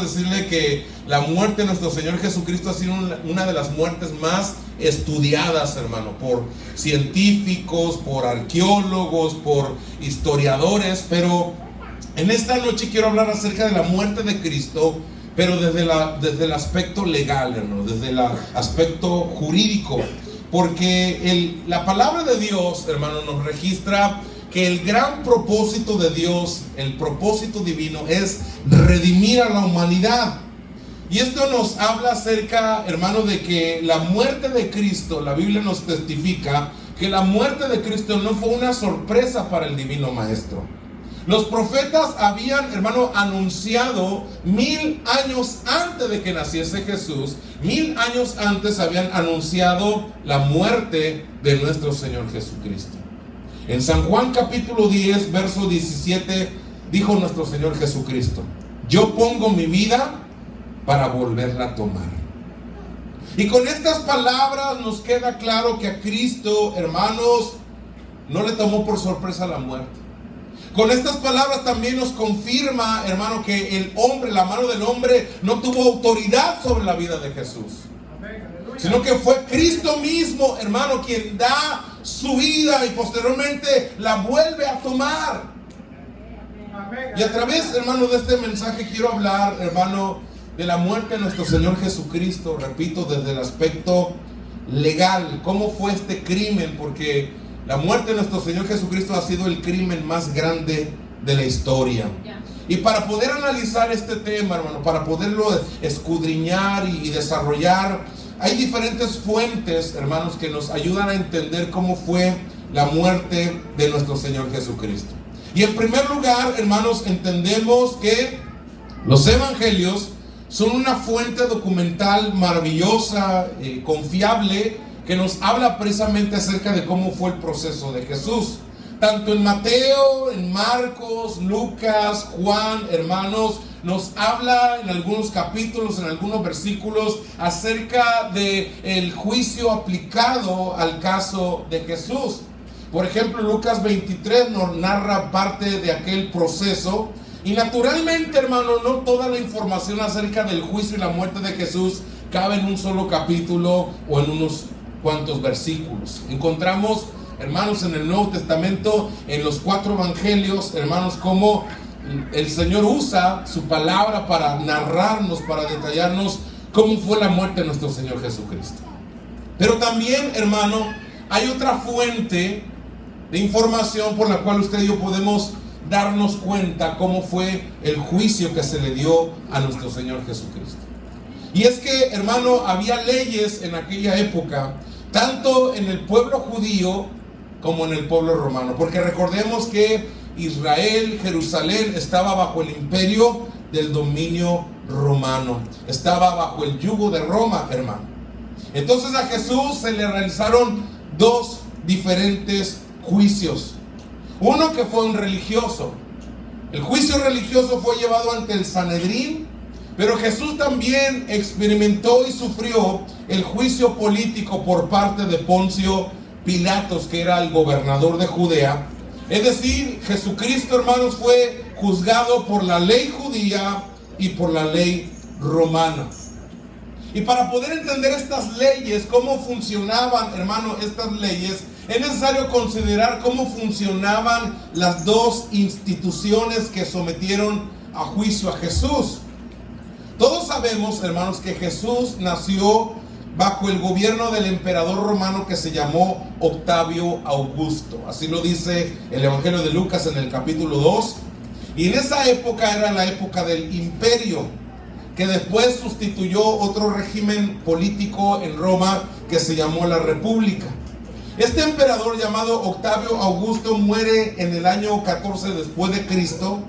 Decirle que la muerte de nuestro Señor Jesucristo ha sido una de las muertes más estudiadas, hermano, por científicos, por arqueólogos, por historiadores. Pero en esta noche quiero hablar acerca de la muerte de Cristo, pero desde el aspecto legal, hermano, desde el aspecto jurídico. Porque la palabra de Dios, hermano, nos registra que el gran propósito de Dios, el propósito divino, es redimir a la humanidad. Y esto nos habla acerca, hermano, de que la muerte de Cristo, la Biblia nos testifica que la muerte de Cristo no fue una sorpresa para el divino Maestro. Los profetas habían, hermano, anunciado 1000 años antes de que naciese Jesús, 1000 años antes habían anunciado la muerte de nuestro Señor Jesucristo. En San Juan capítulo 10, verso 17, dijo nuestro Señor Jesucristo: yo pongo mi vida para volverla a tomar. Y con estas palabras nos queda claro que a Cristo, hermanos, no le tomó por sorpresa la muerte. Con estas palabras también nos confirma, hermano, que el hombre, la mano del hombre, no tuvo autoridad sobre la vida de Jesús, sino que fue Cristo mismo, hermano, quien da su vida y posteriormente la vuelve a tomar. Y a través, hermano, de este mensaje quiero hablar, hermano, de la muerte de nuestro Señor Jesucristo. Repito, desde el aspecto legal, cómo fue este crimen, porque la muerte de nuestro Señor Jesucristo ha sido el crimen más grande de la historia. Y para poder analizar este tema, hermano, para poderlo escudriñar y desarrollar, hay diferentes fuentes, hermanos, que nos ayudan a entender cómo fue la muerte de nuestro Señor Jesucristo. Y en primer lugar, hermanos, entendemos que los evangelios son una fuente documental maravillosa, confiable, que nos habla precisamente acerca de cómo fue el proceso de Jesús. Tanto en Mateo, en Marcos, Lucas, Juan, hermanos, nos habla en algunos capítulos, en algunos versículos, acerca del juicio aplicado al caso de Jesús. Por ejemplo, Lucas 23 nos narra parte de aquel proceso. Y naturalmente, hermano, no toda la información acerca del juicio y la muerte de Jesús cabe en un solo capítulo o en unos cuantos versículos. Encontramos, hermanos, en el Nuevo Testamento, en los 4 evangelios, hermanos, cómo el Señor usa su palabra para narrarnos, para detallarnos cómo fue la muerte de nuestro Señor Jesucristo. Pero también, hermano, hay otra fuente de información por la cual usted y yo podemos darnos cuenta cómo fue el juicio que se le dio a nuestro Señor Jesucristo. Y es que, hermano, había leyes en aquella época, tanto en el pueblo judío como en el pueblo romano. Porque recordemos que Israel, Jerusalén, estaba bajo el imperio del dominio romano. Estaba bajo el yugo de Roma, hermano. Entonces a Jesús se le realizaron 2 diferentes juicios. Uno que fue un religioso. El juicio religioso fue llevado ante el Sanedrín. Pero Jesús también experimentó y sufrió el juicio político por parte de Poncio Pilatos, que era el gobernador de Judea. Es decir, Jesucristo, hermanos, fue juzgado por la ley judía y por la ley romana. Y para poder entender estas leyes, cómo funcionaban, hermano, estas leyes, es necesario considerar cómo funcionaban las 2 instituciones que sometieron a juicio a Jesús. Todos sabemos, hermanos, que Jesús nació bajo el gobierno del emperador romano que se llamó Octavio Augusto. Así lo dice el Evangelio de Lucas en el capítulo 2. Y en esa época era la época del imperio, que después sustituyó otro régimen político en Roma que se llamó la República. Este emperador llamado Octavio Augusto muere en el año 14 después de Cristo.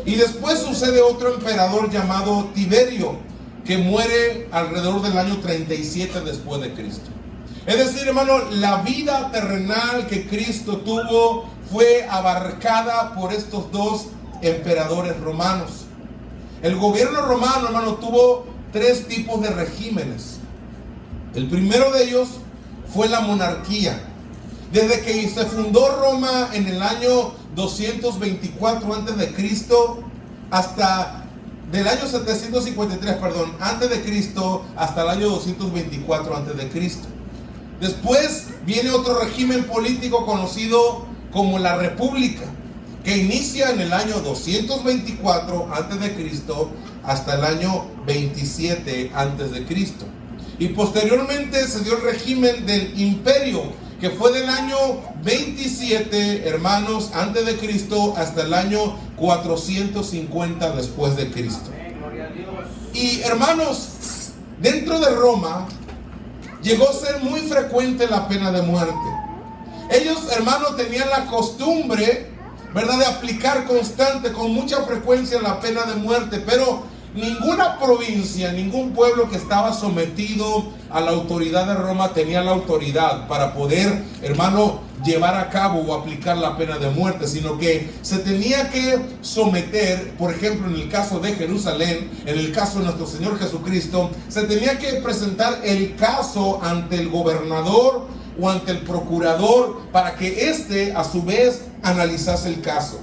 Y después sucede otro emperador llamado Tiberio, que muere alrededor del año 37 después de Cristo. Es decir, hermano, la vida terrenal que Cristo tuvo fue abarcada por estos 2 emperadores romanos. El gobierno romano, hermano, tuvo 3 tipos de regímenes. El primero de ellos fue la monarquía. Desde que se fundó Roma en el año 224 a.C. hasta del año 753, antes de Cristo, hasta el año 224 antes de Cristo. Después viene otro régimen político conocido como la República, que inicia en el año 224 antes de Cristo hasta el año 27 antes de Cristo. Y posteriormente se dio el régimen del Imperio, que fue del año 27, hermanos, antes de Cristo hasta el año 450 después de Cristo. Y hermanos, dentro de Roma llegó a ser muy frecuente la pena de muerte. Ellos, hermanos, tenían la costumbre, ¿verdad?, de aplicar constante, con mucha frecuencia, la pena de muerte, pero ninguna provincia, ningún pueblo que estaba sometido a la autoridad de Roma tenía la autoridad para poder, hermano, llevar a cabo o aplicar la pena de muerte, sino que se tenía que someter, por ejemplo, en el caso de Jerusalén, en el caso de nuestro Señor Jesucristo, se tenía que presentar el caso ante el gobernador o ante el procurador para que éste a su vez analizase el caso.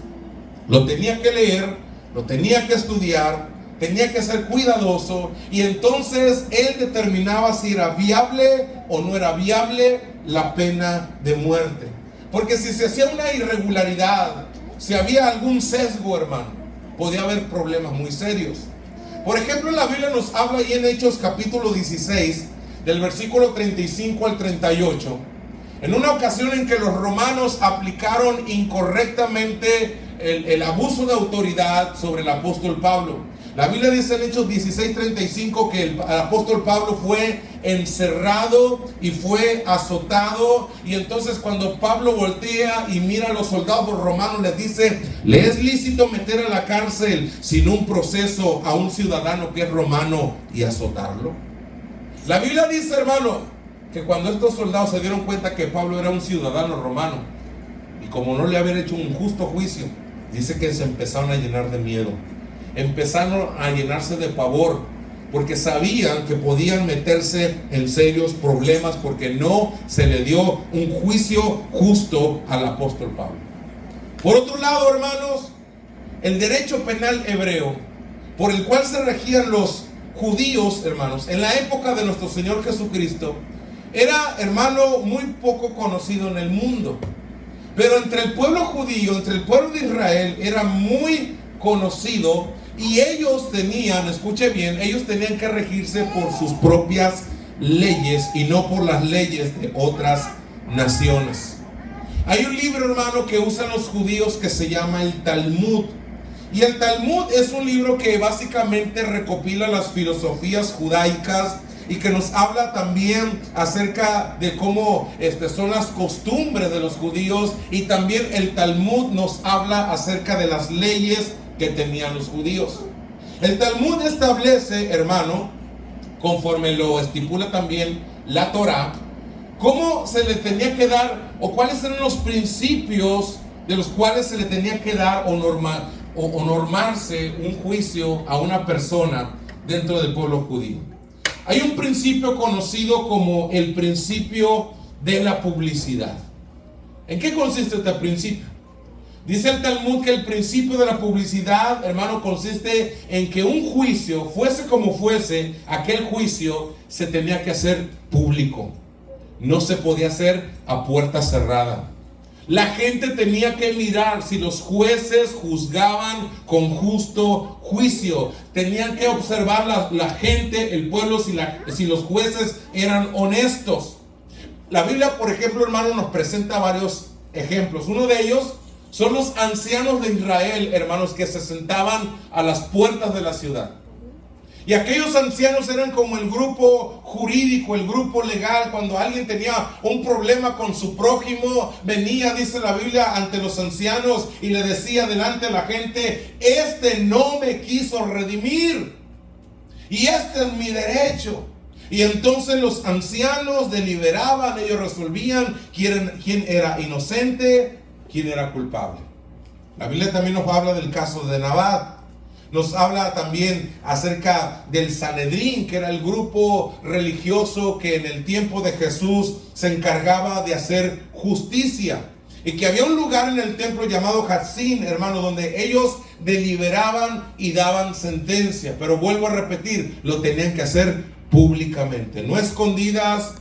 Lo tenía que leer, lo tenía que estudiar, tenía que ser cuidadoso, y entonces él determinaba si era viable o no era viable la pena de muerte. Porque si se hacía una irregularidad, si había algún sesgo, hermano, podía haber problemas muy serios. Por ejemplo, la Biblia nos habla ahí en Hechos capítulo 16, del versículo 35 al 38, en una ocasión en que los romanos aplicaron incorrectamente el abuso de autoridad sobre el apóstol Pablo. La Biblia dice en Hechos 16:35 que el apóstol Pablo fue encerrado y fue azotado, y entonces cuando Pablo voltea y mira a los soldados romanos, les dice: ¿le es lícito meter a la cárcel sin un proceso a un ciudadano que es romano y azotarlo? La Biblia dice, hermano, que cuando estos soldados se dieron cuenta que Pablo era un ciudadano romano, y como no le habían hecho un justo juicio, dice que se empezaron a llenar de miedo. Empezaron a llenarse de pavor, porque sabían que podían meterse en serios problemas, porque no se le dio un juicio justo al apóstol Pablo. Por otro lado, hermanos, el derecho penal hebreo, por el cual se regían los judíos, hermanos, en la época de nuestro Señor Jesucristo, era, hermano, muy poco conocido en el mundo. Pero entre el pueblo judío, entre el pueblo de Israel, era muy conocido. Y ellos tenían, escuche bien, ellos tenían que regirse por sus propias leyes y no por las leyes de otras naciones. Hay un libro, hermano, que usan los judíos que se llama el Talmud. Y el Talmud es un libro que básicamente recopila las filosofías judaicas y que nos habla también acerca de cómo son las costumbres de los judíos. Y también el Talmud nos habla acerca de las leyes que tenían los judíos. El Talmud establece, hermano, conforme lo estipula también la Torá, cómo se le tenía que dar, o cuáles eran los principios de los cuales se le tenía que dar o normarse un juicio a una persona dentro del pueblo judío. Hay un principio conocido como el principio de la publicidad. ¿En qué consiste este principio? Dice el Talmud que el principio de la publicidad, hermano, consiste en que un juicio, fuese como fuese, aquel juicio se tenía que hacer público. No se podía hacer a puerta cerrada. La gente tenía que mirar si los jueces juzgaban con justo juicio. Tenían que observar la gente, el pueblo, si los jueces eran honestos. La Biblia, por ejemplo, hermano, nos presenta varios ejemplos. Uno de ellos son los ancianos de Israel, hermanos, que se sentaban a las puertas de la ciudad. Y aquellos ancianos eran como el grupo jurídico, el grupo legal. Cuando alguien tenía un problema con su prójimo, venía, dice la Biblia, ante los ancianos y le decía delante de la gente: este no me quiso redimir y este es mi derecho. Y entonces los ancianos deliberaban, ellos resolvían quién era inocente, quién era culpable. La Biblia también nos habla del caso de Nabat. Nos habla también acerca del Sanedrín, que era el grupo religioso que en el tiempo de Jesús se encargaba de hacer justicia. Y que había un lugar en el templo llamado Hatzin, hermano, donde ellos deliberaban y daban sentencia. Pero vuelvo a repetir, lo tenían que hacer públicamente, no escondidas.